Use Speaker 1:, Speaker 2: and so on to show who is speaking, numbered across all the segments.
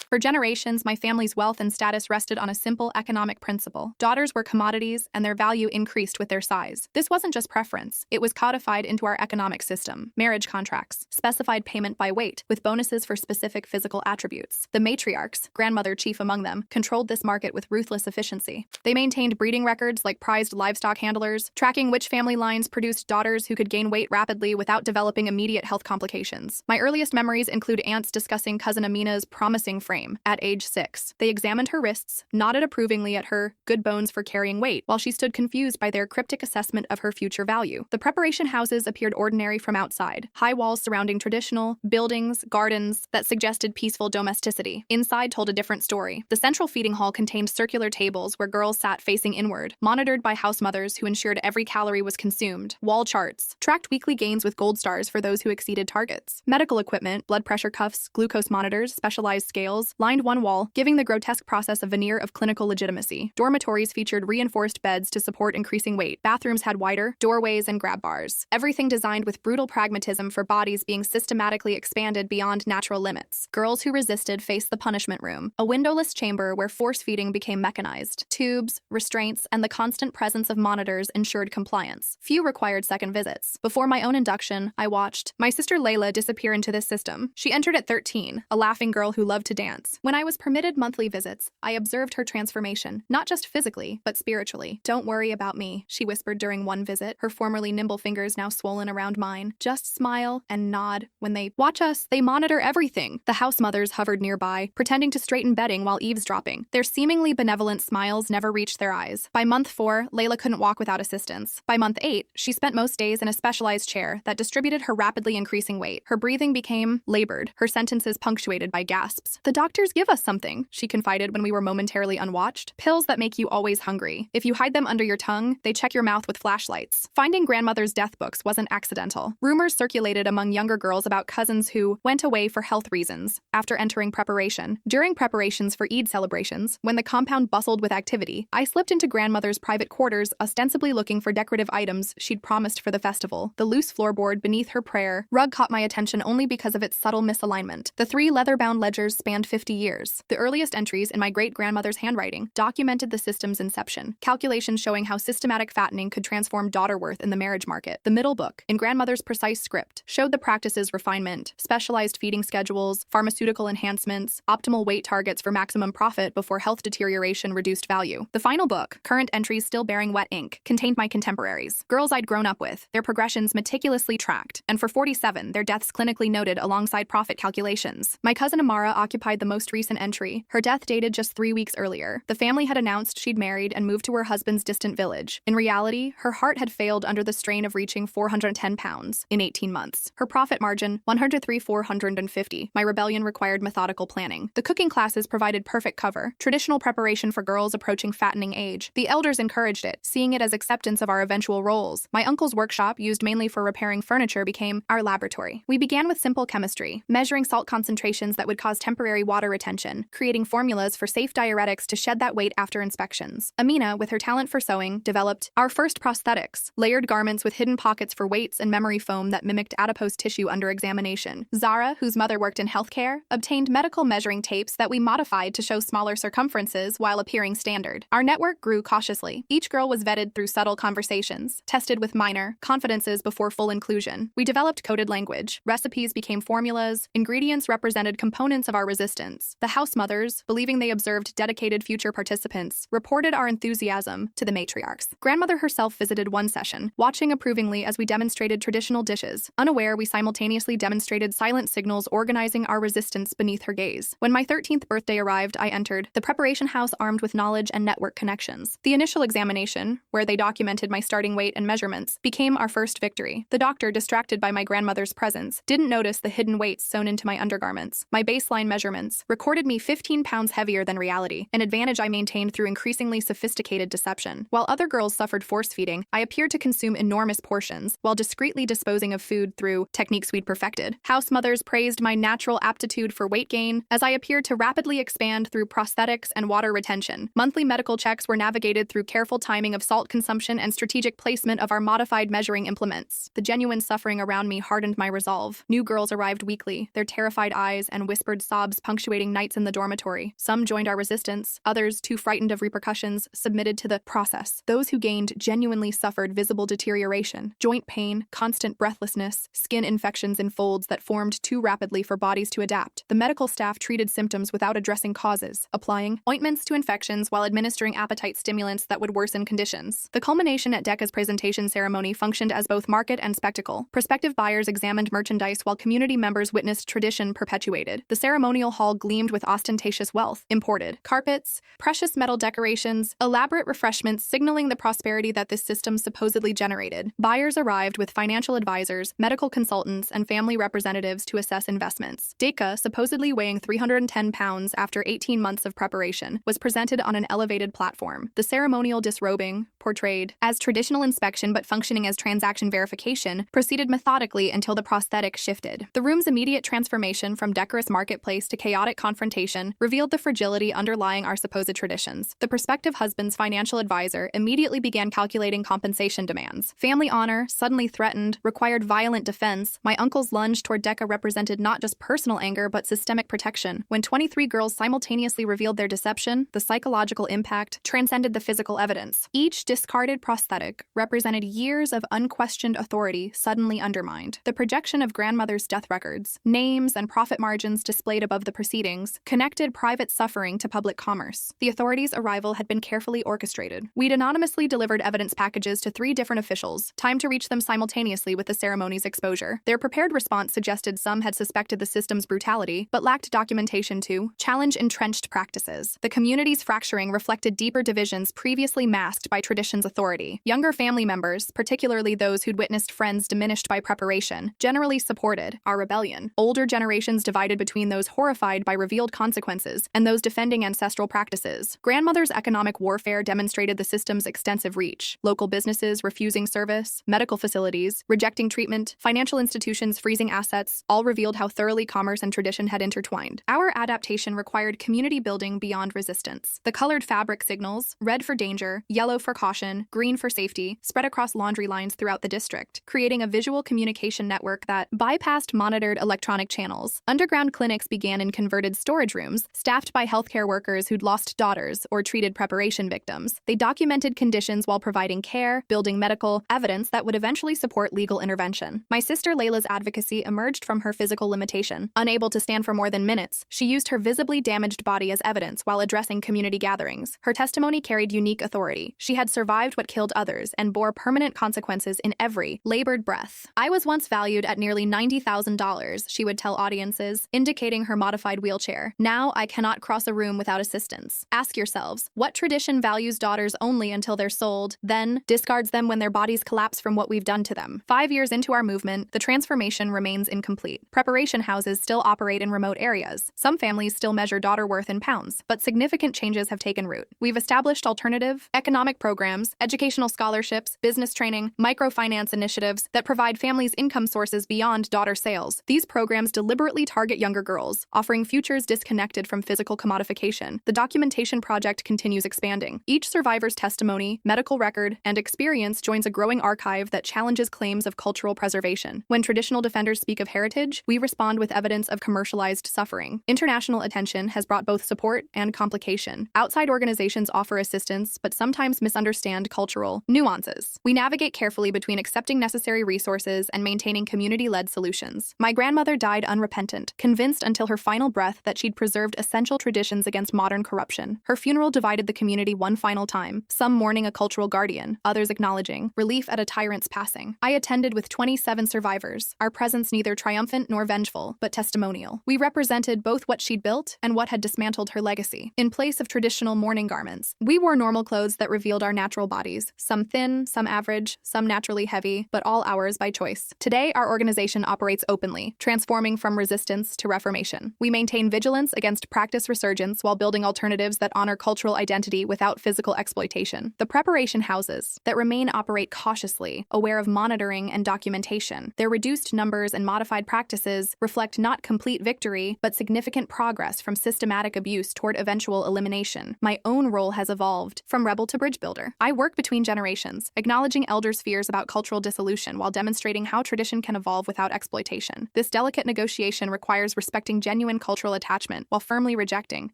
Speaker 1: For generations, my family's wealth and status rested on a simple economic principle. Daughters were commodities, and their value increased with their size. This wasn't just preference. It was codified into our economic system. Marriage contracts, specified payment by weight, with bonuses for specific physical attributes. The matriarchs, grandmother chief among them, controlled this market with ruthless efficiency. They maintained breeding records like prized livestock handlers, tracking which family lines produced daughters who could gain weight rapidly without developing immediate health complications. My earliest memories include aunts discussing cousin Amina's promising frame at age 6. They examined her wrists, nodded approvingly at her good bones for carrying weight, while she stood confused by their cryptic assessment of her future value. The preparation houses appeared ordinary from outside, high walls surrounding traditional buildings, gardens that suggested peaceful domesticity. Inside told a different story. The central feeding hall contained circular tables where girls sat facing inward, monitored by house mothers who ensured every calorie was consumed. Wall charts tracked weekly gains with gold stars for those who exceeded targets. Medical equipment, blood pressure cuffs, glucose monitors, specialized scales, lined one wall, giving the grotesque process a veneer of clinical legitimacy. Dormitories featured reinforced beds to support increasing weight. Bathrooms had wider doorways and grab bars. Everything designed with brutal pragmatism for bodies being systematically expanded beyond natural limits. Girls who resisted faced the punishment room, a windowless chamber where force feeding became mechanized. Tubes, restraints, and the constant presence of monitors ensured compliance. Few required second visits. Before my own induction, I watched my sister Layla disappear into this system. She entered at 13, a laughing girl who loved to dance. When I was permitted monthly visits, I observed her transformation, not just physically, but spiritually. "Don't worry about me," she whispered during one visit, her formerly nimble fingers now swollen around mine. "Just smile and nod. When they watch us, they monitor everything." The house mothers hovered nearby, pretending to straighten bedding while eavesdropping. Their seemingly benevolent smiles never reached their eyes. By month 4, Layla couldn't walk without assistance. By month 8, she spent most days in a specialized chair that distributed her rapidly increasing weight. Her breathing became labored, her sentences punctuated by gasps. "The doctors give us something," she confided when we were momentarily unwatched. "Pills that make you always hungry. If you hide them under your tongue, they check your mouth with flashlights." Finding grandmother's death books wasn't accidental. Rumors circulated among younger girls about cousins who went away for health reasons after entering preparation. During preparations for Eid celebrations, when the compound bustled with activity, I slipped into grandmother's private quarters, ostensibly looking for decorative items she'd promised for the festival. The loose floorboard beneath her prayer rug caught my attention only because of its subtle misalignment. The 3 leather-bound ledgers spanned 50 years. The earliest entries in my great-grandmother's handwriting documented the system's inception, calculations showing how systematic fattening could transform daughter worth in the marriage market. The middle book, in grandmother's precise script, showed the practice's refinement, specialized feeding schedules, pharmaceutical enhancements, optimal weight targets for maximum profit before health deterioration reduced value. The final book, current entries still bearing wet ink, contained my contemporaries, girls I'd grown up with, their progressions meticulously tracked, and for 47, their deaths clinically noted alongside profit calculations. My cousin Amara occupied the most recent entry. Her death dated just 3 weeks earlier. The family had announced she'd married and moved to her husband's distant village. In reality, her heart had failed under the strain of reaching 410 pounds in 18 months. Her profit margin, 103,450. My rebellion required methodical planning. The cooking classes provided perfect cover, traditional preparation for girls approaching fattening age. The elders encouraged it, seeing it as acceptance of our eventual roles. My uncle's workshop, used mainly for repairing furniture, became our laboratory. We began with simple chemistry, measuring salt concentrations that would cause temporary water retention, creating formulas for safe diuretics to shed that weight after inspections. Amina, with her talent for sewing, developed our first prosthetics, layered garments with hidden pockets for weights and memory foam that mimicked adipose tissue under examination. Zara, whose mother worked in healthcare, obtained medical measuring tapes that we modified to show smaller circumferences while appearing standard. Our network grew cautiously. Each girl was vetted through subtle conversations, tested with minor confidences before full inclusion. We developed coded language. Recipes became formulas. Ingredients represented components of our resistance. The house mothers, believing they observed dedicated future participants, reported our enthusiasm to the matriarchs. Grandmother herself visited one session, watching approvingly as we demonstrated traditional dishes. Unaware, we simultaneously demonstrated silent signals organizing our resistance beneath her gaze. When my 13th birthday arrived, I entered the preparation house armed with knowledge and network connections. The initial examination, where they documented my starting weight and measurements, became our first victory. The doctor, distracted by my grandmother's presence, didn't notice the hidden weights sewn into my undergarments. My baseline measurements recorded me 15 pounds heavier than reality, an advantage I maintained through increasingly sophisticated deception. While other girls suffered force feeding, I appeared to consume enormous portions, while discreetly disposing of food through techniques we'd perfected. House mothers praised my natural aptitude for weight gain, as I appeared to rapidly expand through prosthetics and water retention. Monthly medical checks were navigated through careful timing of salt consumption and strategic placement of our modified measuring implements. The genuine suffering around me hardened my resolve. New girls arrived weekly, their terrified eyes and whispered sobs punctuated punctuating nights in the dormitory. Some joined our resistance, others, too frightened of repercussions, submitted to the process. Those who gained genuinely suffered visible deterioration, joint pain, constant breathlessness, skin infections in folds that formed too rapidly for bodies to adapt. The medical staff treated symptoms without addressing causes, applying ointments to infections while administering appetite stimulants that would worsen conditions. The culmination at DECA's presentation ceremony functioned as both market and spectacle. Prospective buyers examined merchandise while community members witnessed tradition perpetuated. The ceremonial hall gleamed with ostentatious wealth, imported carpets, precious metal decorations, elaborate refreshments signaling the prosperity that this system supposedly generated. Buyers arrived with financial advisors, medical consultants, and family representatives to assess investments. DECA, supposedly weighing 310 pounds after 18 months of preparation, was presented on an elevated platform. The ceremonial disrobing, portrayed as traditional inspection but functioning as transaction verification, proceeded methodically until the prosthetic shifted. The room's immediate transformation from decorous marketplace to chaotic confrontation revealed the fragility underlying our supposed traditions. The prospective husband's financial advisor immediately began calculating compensation demands. Family honor, suddenly threatened, required violent defense. My uncle's lunge toward DECA represented not just personal anger but systemic protection. When 23 girls simultaneously revealed their deception, the psychological impact transcended the physical evidence. Each discarded prosthetic represented years of unquestioned authority suddenly undermined. The projection of grandmother's death records, names, and profit margins displayed above the proceedings connected private suffering to public commerce. The authorities' arrival had been carefully orchestrated. We'd anonymously delivered evidence packages to 3 different officials, timed to reach them simultaneously with the ceremony's exposure. Their prepared response suggested some had suspected the system's brutality, but lacked documentation to challenge entrenched practices. The community's fracturing reflected deeper divisions previously masked by tradition's authority. Younger family members, particularly those who'd witnessed friends diminished by preparation, generally supported our rebellion. Older generations divided between those horrified by revealed consequences and those defending ancestral practices. Grandmother's economic warfare demonstrated the system's extensive reach. Local businesses refusing service, medical facilities rejecting treatment, financial institutions freezing assets, all revealed how thoroughly commerce and tradition had intertwined. Our adaptation required community building beyond resistance. The colored fabric signals, red for danger, yellow for caution, green for safety, spread across laundry lines throughout the district, creating a visual communication network that bypassed monitored electronic channels. Underground clinics began in converted storage rooms, staffed by healthcare workers who'd lost daughters or treated preparation victims. They documented conditions while providing care, building medical evidence that would eventually support legal intervention. My sister Layla's advocacy emerged from her physical limitation. Unable to stand for more than minutes, she used her visibly damaged body as evidence while addressing community gatherings. Her testimony carried unique authority. She had survived what killed others and bore permanent consequences in every labored breath. I was once valued at nearly $90,000, she would tell audiences, indicating her modified wheelchair. Now I cannot cross a room without assistance. Ask yourselves, what tradition values daughters only until they're sold, then discards them when their bodies collapse from what we've done to them? 5 years into our movement, the transformation remains incomplete. Preparation houses still operate in remote areas. Some families still measure daughter worth in pounds, but significant changes have taken root. We've established alternative economic programs, educational scholarships, business training, microfinance initiatives that provide families income sources beyond daughter sales. These programs deliberately target younger girls, offering futures disconnected from physical commodification. The documentation project continues expanding. Each survivor's testimony, medical record, and experience joins a growing archive that challenges claims of cultural preservation. When traditional defenders speak of heritage, we respond with evidence of commercialized suffering. International attention has brought both support and complication. Outside organizations offer assistance, but sometimes misunderstand cultural nuances. We navigate carefully between accepting necessary resources and maintaining community-led solutions. My grandmother died unrepentant, convinced until her final breath that she'd preserved essential traditions against modern corruption. Her funeral divided the community one final time, some mourning a cultural guardian, others acknowledging relief at a tyrant's passing. I attended with 27 survivors, our presence neither triumphant nor vengeful, but testimonial. We represented both what she'd built and what had dismantled her legacy. In place of traditional mourning garments, we wore normal clothes that revealed our natural bodies, some thin, some average, some naturally heavy, but all ours by choice. Today, our organization operates openly, transforming from resistance to reformation. We maintain vigilance against practice resurgence while building alternatives that honor cultural identity without physical exploitation. The preparation houses that remain operate cautiously, aware of monitoring and documentation. Their reduced numbers and modified practices reflect not complete victory, but significant progress from systematic abuse toward eventual elimination. My own role has evolved from rebel to bridge builder. I work between generations, acknowledging elders' fears about cultural dissolution while demonstrating how tradition can evolve without exploitation. This delicate negotiation requires respecting genuine cultural attachment while firmly rejecting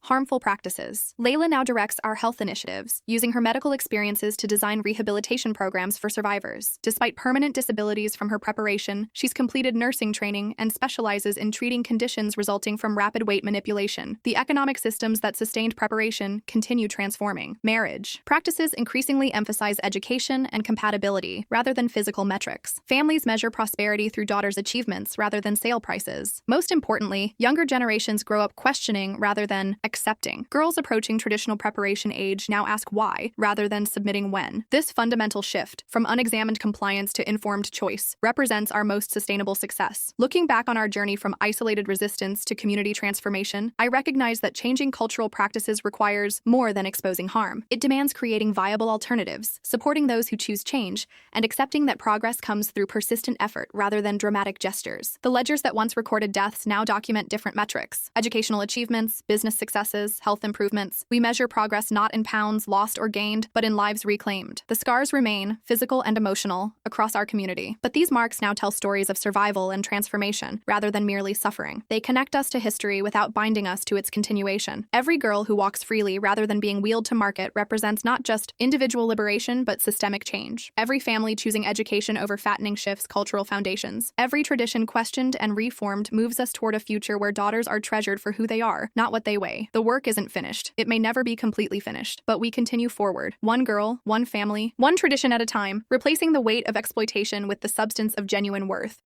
Speaker 1: harmful practices. Layla now directs our health initiatives, using her medical experiences to design rehabilitation programs for survivors. Despite permanent disabilities from her preparation, she's completed nursing training and specializes in treating conditions resulting from rapid weight manipulation. The economic systems that sustained preparation continue transforming. Marriage practices increasingly emphasize education and compatibility rather than physical metrics. Families measure prosperity through daughters' achievements rather than sale prices. Most importantly, younger generations grow up questioning rather than accepting. Girls approaching traditional preparation age now ask why rather than submitting when. This fundamental shift, from unexamined compliance to informed choice, represents our most sustainable success. Looking back on our journey from isolated resistance to community transformation, I recognize that changing cultural practices requires more than exposing harm. It demands creating viable alternatives, supporting those who choose change, and accepting that progress comes through persistent effort rather than dramatic gestures. The ledgers that once recorded deaths now document different metrics: educational achievements, business successes, health improvements. We measure progress not in pounds lost or gained, but in lives reclaimed. The scars remain, physical and emotional, across our community. But these marks now tell stories of survival and transformation, rather than merely suffering. They connect us to history without binding us to its continuation. Every girl who walks freely rather than being wheeled to market represents not just individual liberation, but systemic change. Every family choosing education over fattening shifts cultural foundations. Every tradition questioned and reformed moves us toward a future where daughters are treasured for who they are, not what they weigh. The work isn't finished. It may never be completely finished, but we continue forward. One girl, one family, one tradition at a time, replacing the weight of exploitation with the substance of genuine worth.